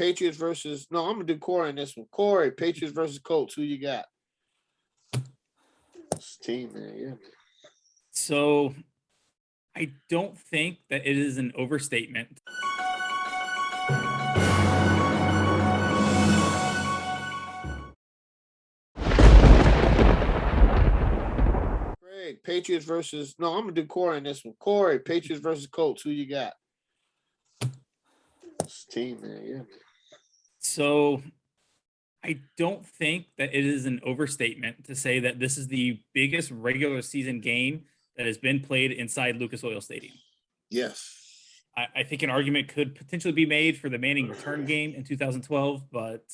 Patriots versus – no, I'm going to do Corey in this one. Corey, Patriots versus Colts. Who you got? This team, man, yeah. So I don't think that it is an overstatement. Greg, Patriots versus – no, I'm going to do Corey in this one. Corey, Patriots versus Colts. Who you got? This team, man, yeah. So I don't think that it is an overstatement to say that this is the biggest regular season game that has been played inside Lucas Oil Stadium. Yes. I think an argument could potentially be made for the Manning return game in 2012, but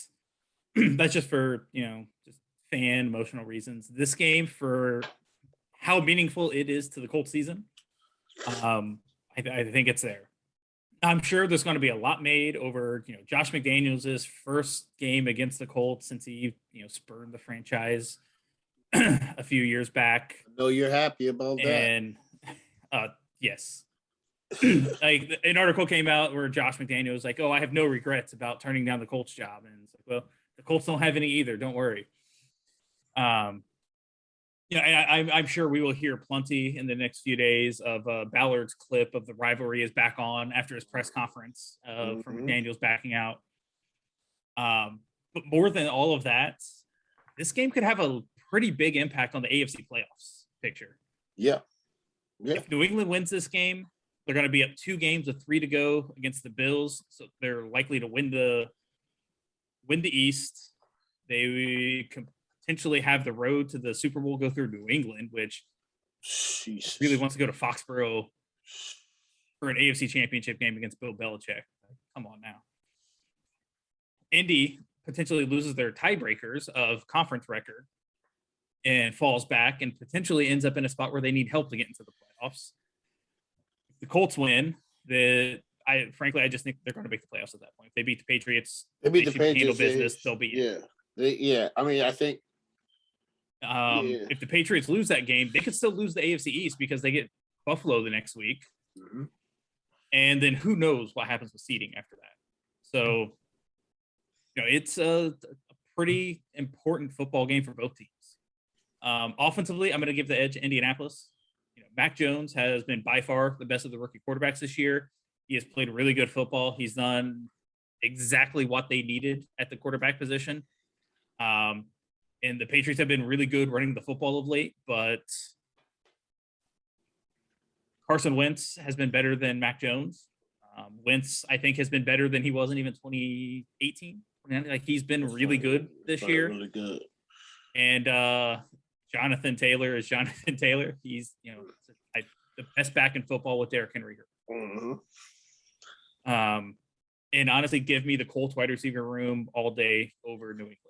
that's just for, just fan emotional reasons. This game, for how meaningful it is to the Colts season, I think it's there. I'm sure there's going to be a lot made over, Josh McDaniels' first game against the Colts since he, spurned the franchise a few years back. I know you're happy about that. And yes. Like an article came out where Josh McDaniels was like, "Oh, I have no regrets about turning down the Colts job." And it's like, well, the Colts don't have any either. Don't worry. I'm sure we will hear plenty in the next few days of Ballard's clip of the rivalry is back on after his press conference from McDaniels backing out. But more than all of that, this game could have a pretty big impact on the AFC playoffs picture. Yeah. If New England wins this game, they're going to be up 2 games with 3 to go against the Bills, so they're likely to win the East. They could potentially have the road to the Super Bowl go through New England, which really wants to go to Foxborough for an AFC Championship game against Bill Belichick. Come on now. Indy potentially loses their tiebreakers of conference record and falls back and potentially ends up in a spot where they need help to get into the playoffs. The Colts win. I just think they're going to make the playoffs at that point. If they beat the Patriots. They beat the Patriots. Handle business. They'll beat it. Yeah. I mean, I think. If the Patriots lose that game, they could still lose the AFC East because they get Buffalo the next week. Mm-hmm. And then who knows what happens with seeding after that. So, it's a pretty important football game for both teams. Offensively, I'm going to give the edge to Indianapolis. Mac Jones has been by far the best of the rookie quarterbacks this year. He has played really good football. He's done exactly what they needed at the quarterback position. And the Patriots have been really good running the football of late, but Carson Wentz has been better than Mac Jones. Wentz, I think, has been better than he was in even 2018. Like, he's been really good this year. Really good. And Jonathan Taylor is Jonathan Taylor. He's, the best back in football with Derrick Henry. Mm-hmm. And honestly, give me the Colts wide receiver room all day over New England's.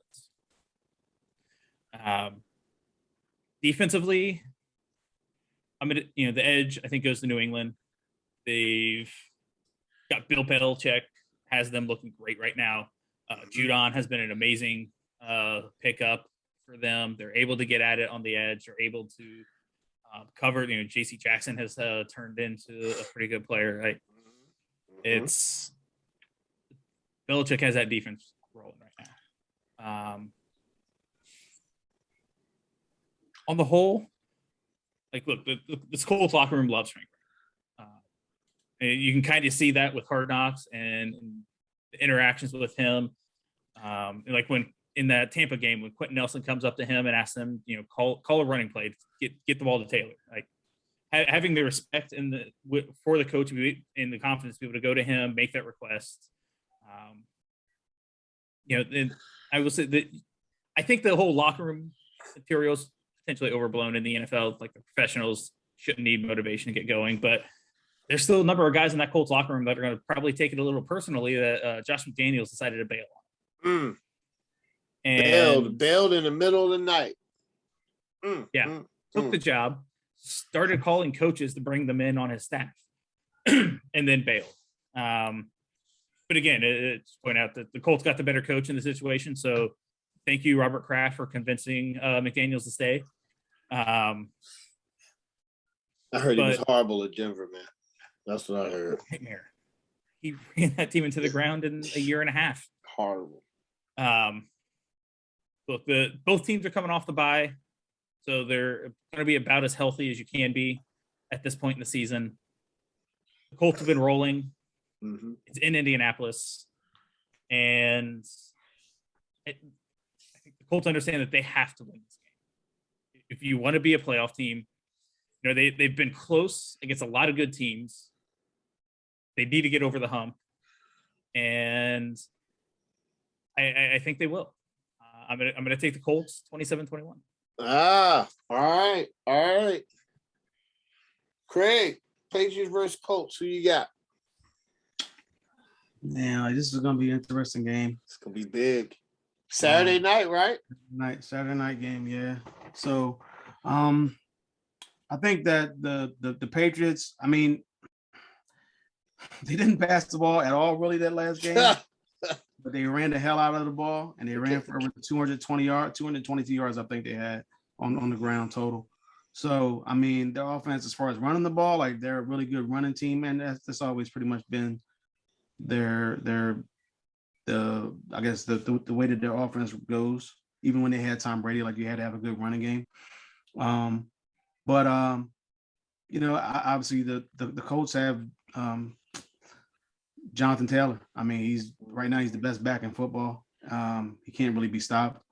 Defensively, I'm gonna, the edge I think goes to New England. They've got Bill Belichick, has them looking great right now. Judon has been an amazing pickup for them. They're able to get at it on the edge. They're able to cover. J.C. Jackson has turned into a pretty good player. Right? It's Belichick has that defense rolling right now. On the whole, look, this Colts locker room loves Frank. You can kind of see that with Hard Knocks and the interactions with him. Like when in that Tampa game, when Quentin Nelson comes up to him and asks him, call a running play, get the ball to Taylor. Like having the respect for the coach and the confidence to be able to go to him, make that request. And I will say that I think the whole locker room material is potentially overblown in the NFL. Like, the professionals shouldn't need motivation to get going, but there's still a number of guys in that Colts locker room that are going to probably take it a little personally that Josh McDaniels decided to bail on. And bailed in the middle of the night. Took the job, started calling coaches to bring them in on his staff, and then bailed. But again, it's point out that the Colts got the better coach in the situation. So thank you, Robert Kraft, for convincing McDaniels to stay. I heard he was horrible at Denver, man. That's what I heard. Nightmare. he ran that team into the ground in a year and a half. Horrible. Look, both teams are coming off the bye, so they're going to be about as healthy as you can be at this point in the season. The Colts have been rolling. Mm-hmm. It's in Indianapolis, and I think the Colts understand that they have to win this game if you want to be a playoff team. You know, they've been close against a lot of good teams. They need to get over the hump, and I think they will. I'm gonna take the Colts 27-21. All right. Craig, Patriots versus Colts. Who you got? Yeah, this is gonna be an interesting game. It's gonna be big. Saturday night, right? Saturday night game, yeah. So, I think that the Patriots, I mean, they didn't pass the ball at all really that last game, but they ran the hell out of the ball, and they ran for over 222 yards, I think they had on the ground total. So, I mean, their offense, as far as running the ball, like they're a really good running team, and that's always pretty much been their I guess the way that their offense goes. Even when they had Tom Brady, like you had to have a good running game. But you know, obviously the Colts have Jonathan Taylor. I mean, he's the best back in football. He can't really be stopped.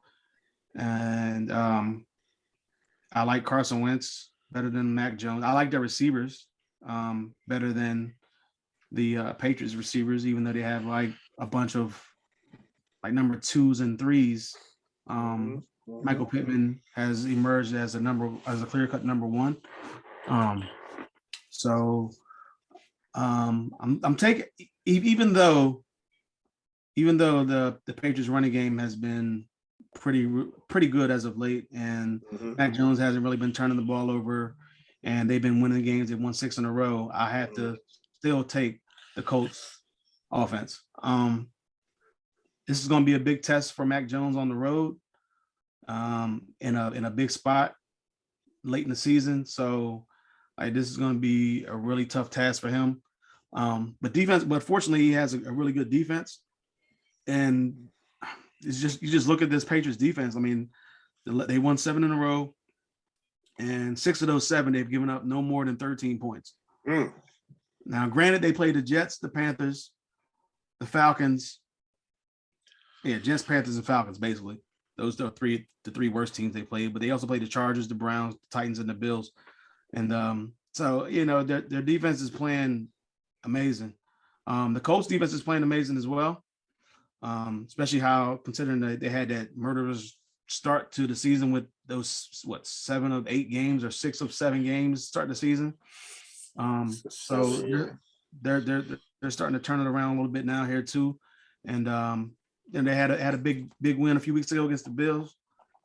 And I like Carson Wentz better than Mac Jones. I like their receivers better than the Patriots receivers, even though they have like a bunch of like number 2s and 3s. Michael Pittman has emerged as a clear-cut number 1. So I'm taking, even though the Patriots running game has been pretty good as of late, and Mac Jones hasn't really been turning the ball over, and they've been winning games. They've won 6 in a row. I have to still take the Colts offense. This is going to be a big test for Mac Jones on the road, in a big spot late in the season. So this is going to be a really tough task for him. But fortunately he has a really good defense. And it's just, you just look at this Patriots defense. I mean, they won 7 in a row, and 6 of those 7, they've given up no more than 13 points. Now, granted, they played the Jets, the Panthers, the Falcons. Yeah, Jets, Panthers, and Falcons, basically. Those are the three worst teams they played, but they also played the Chargers, the Browns, the Titans, and the Bills. And so, you know, their defense is playing amazing. The Colts defense is playing amazing as well, especially considering that they had that murderous start to the season with those, 7 of 8 games or 6 of 7 games start the season. So they're starting to turn it around a little bit now here too. And they had a big win a few weeks ago against the Bills.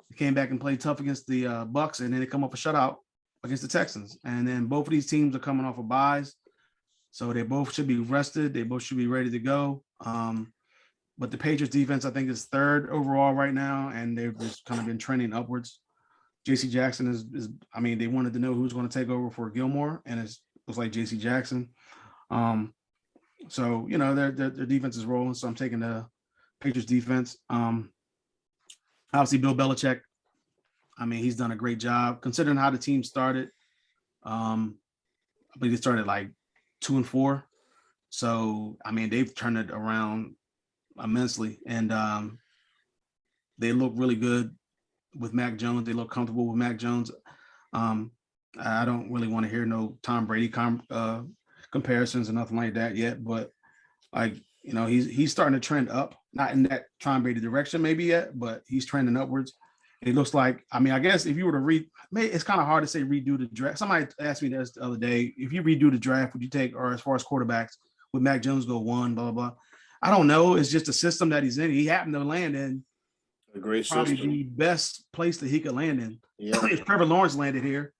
They came back and played tough against the Bucks, and then they come off a shutout against the Texans. And then both of these teams are coming off of byes, so they both should be rested. They both should be ready to go. But the Patriots defense, I think, is 3rd overall right now, and they've just kind of been trending upwards. J.C. Jackson is I mean, they wanted to know who's going to take over for Gilmore, and it looks like J.C. Jackson. So, you know, their defense is rolling, so I'm taking the Patriots defense. Obviously, Bill Belichick, I mean, he's done a great job considering how the team started. I believe they started like 2-4. So, I mean, they've turned it around immensely, and they look really good with Mac Jones. They look comfortable with Mac Jones. I don't really want to hear no Tom Brady comparisons or nothing like that yet, but like, you know, he's starting to trend up, not in that Tom Brady direction maybe yet, but he's trending upwards. It looks like, I mean, I guess if you were to it's kind of hard to say redo the draft. Somebody asked me this the other day, if you redo the draft, would you take, or as far as quarterbacks, would Mac Jones go 1, blah, blah, blah. I don't know. It's just a system that he's in. He happened to land in a great probably system. the best place that he could land in. Yeah. If Trevor Lawrence landed here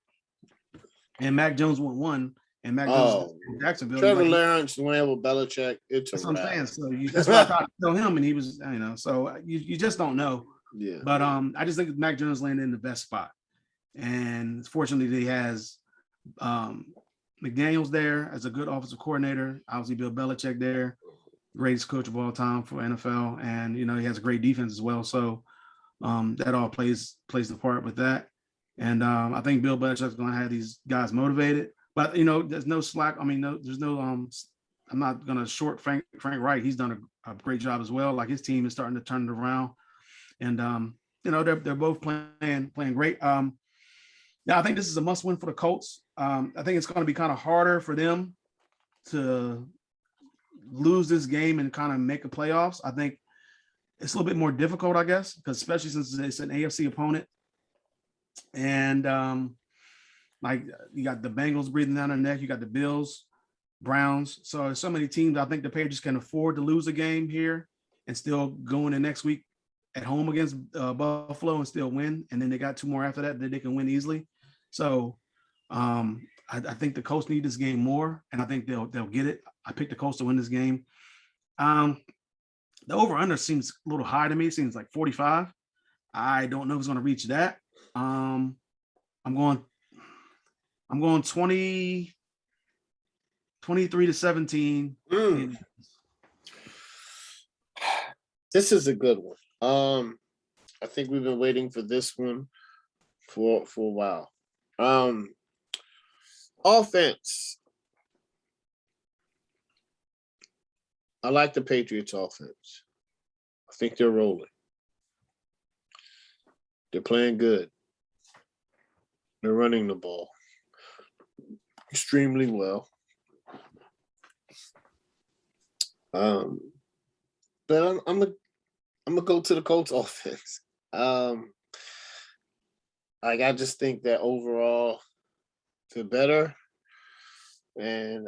and Mac Jones went 1, and Mac Jones in Jacksonville. Trevor Lawrence land with Belichick. That's what I'm saying. So that's what I tried to tell him, and he was, you know, so you just don't know. Yeah. But I just think Mac Jones landed in the best spot, and fortunately he has McDaniel's there as a good offensive coordinator. Obviously, Bill Belichick there, greatest coach of all time for NFL, and he has a great defense as well. So that all plays the part with that. And I think Bill Belichick's going to have these guys motivated. But there's no slack. I mean, there's no. I'm not going to short Frank Reich. He's done a great job as well. Like his team is starting to turn it around, and they're both playing great. Yeah, I think this is a must win for the Colts. I think it's going to be kind of harder for them to lose this game and kind of make the playoffs. I think it's a little bit more difficult, I guess, because especially since it's an AFC opponent. And like you got the Bengals breathing down their neck, you got the Bills, Browns. So there's so many teams. I think the Patriots can afford to lose a game here and still go in the next week at home against Buffalo and still win. And then they got 2 more after that they can win easily. So I think the Colts need this game more, and I think they'll get it. I picked the Colts to win this game. The over-under seems a little high to me. It seems like 45. I don't know if it's going to reach that. I'm going 23-17. This is a good one. I think we've been waiting for this one for a while. Offense. I like the Patriots offense. I think they're rolling. They're playing good. They're running the ball extremely well. But I'm gonna go to the Colts offense. I just think that overall they're better, and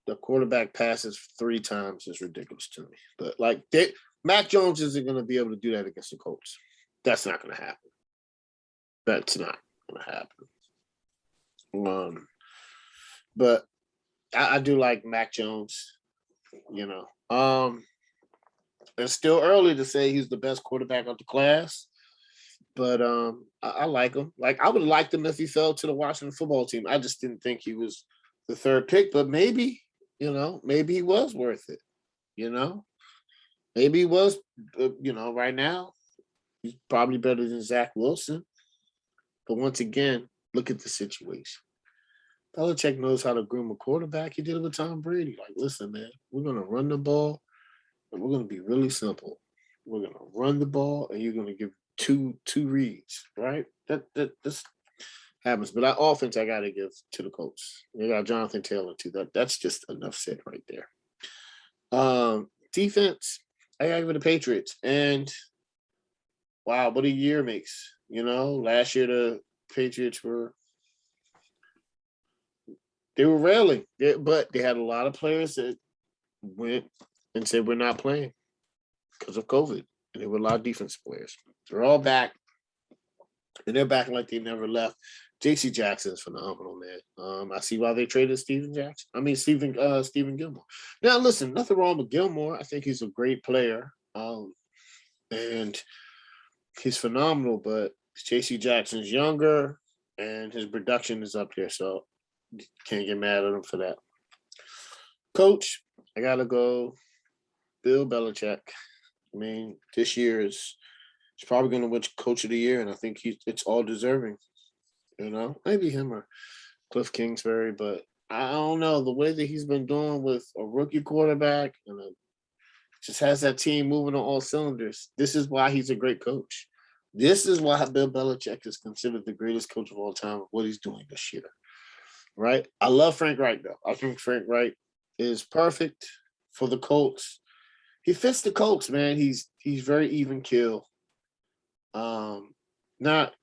the quarterback passes 3 times is ridiculous to me. But Mac Jones isn't going to be able to do that against the Colts. That's not going to happen. That's not going to happen. But I do like Mac Jones. It's still early to say he's the best quarterback of the class, but I like him. Like I would have liked him if he fell to the Washington football team. I just didn't think he was the 3rd pick, but maybe he was worth it. Maybe he was. Right now he's probably better than Zach Wilson. But once again, look at the situation. Belichick knows how to groom a quarterback. He did it with Tom Brady. Like, listen, man, we're going to run the ball, and we're going to be really simple. We're going to run the ball, and you're going to give two reads, right? This happens. But that offense, I got to give to the Colts. They got Jonathan Taylor, too. That's just enough said right there. Defense, I got to give it the Patriots. And, wow, what a year makes. Last year the Patriots were railing, but they had a lot of players that went and said we're not playing because of COVID, and there were a lot of defensive players. They're all back, and they're back like they never left. J.C. Jackson is phenomenal, man. I see why they traded Stephen Gilmore. Now, listen, nothing wrong with Gilmore. I think he's a great player, and he's phenomenal. But J.C. Jackson's younger, and his production is up there, so can't get mad at him for that. Coach, I gotta go Bill Belichick. I mean, this year he's probably going to win Coach of the Year, and I think it's all deserving. Maybe him or Cliff Kingsbury, but I don't know the way that he's been doing with a rookie quarterback, and just has that team moving on all cylinders. This is why he's a great coach. This is why Bill Belichick is considered the greatest coach of all time. What he's doing this year. Right? I love Frank Reich, though. I think Frank Reich is perfect for the Colts. He fits the Colts, man. He's very even keel. Not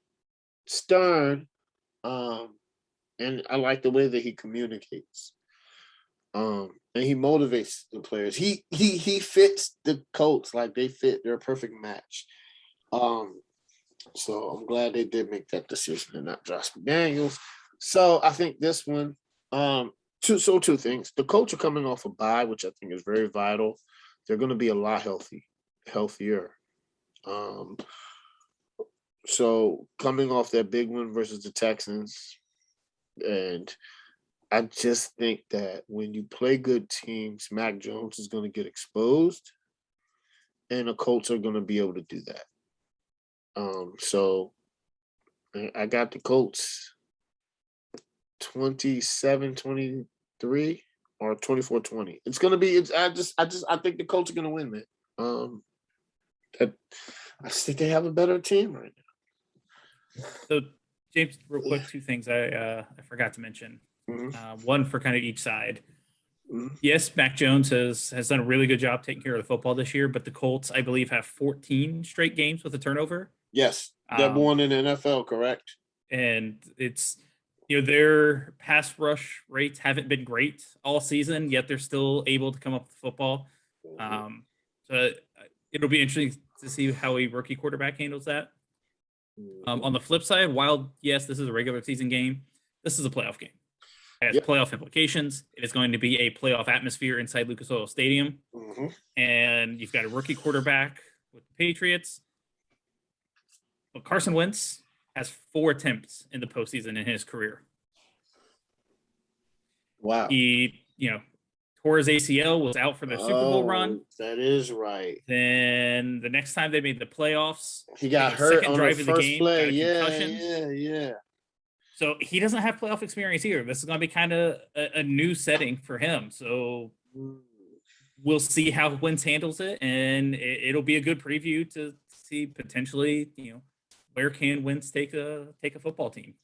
stern. And I like the way that he communicates. And he motivates the players. He fits the Colts like they fit. They're a perfect match. So I'm glad they did make that decision and not Josh McDaniels. So I think this one, two things. The Colts are coming off a bye, which I think is very vital. They're going to be a lot healthier. So coming off that big win versus the Texans, and I just think that when you play good teams, Mac Jones is going to get exposed, and the Colts are going to be able to do that. So I got the Colts 27-23 or 24-20. It's going to be. I think the Colts are going to win, man. I just think they have a better team right now. So, James, real quick, two things I forgot to mention. One for kind of each side. Yes, Mac Jones has done a really good job taking care of the football this year, but the Colts, I believe, have 14 straight games with a turnover. Yes, they're one in the NFL, correct? And it's, their pass rush rates haven't been great all season, yet they're still able to come up with football. So it'll be interesting to see how a rookie quarterback handles that. On the flip side, while, yes, this is a regular season game, this is a playoff game. It has playoff implications. It is going to be a playoff atmosphere inside Lucas Oil Stadium. And you've got a rookie quarterback with the Patriots. But Carson Wentz has 4 attempts in the postseason in his career. Wow. He, tore his ACL, was out for the Super Bowl run. That is right. Then the next time they made the playoffs, he got hurt on the first play. Yeah. So he doesn't have playoff experience either. This is going to be kind of a new setting for him. So we'll see how Wentz handles it, and it'll be a good preview to see potentially, where can Wentz take a football team.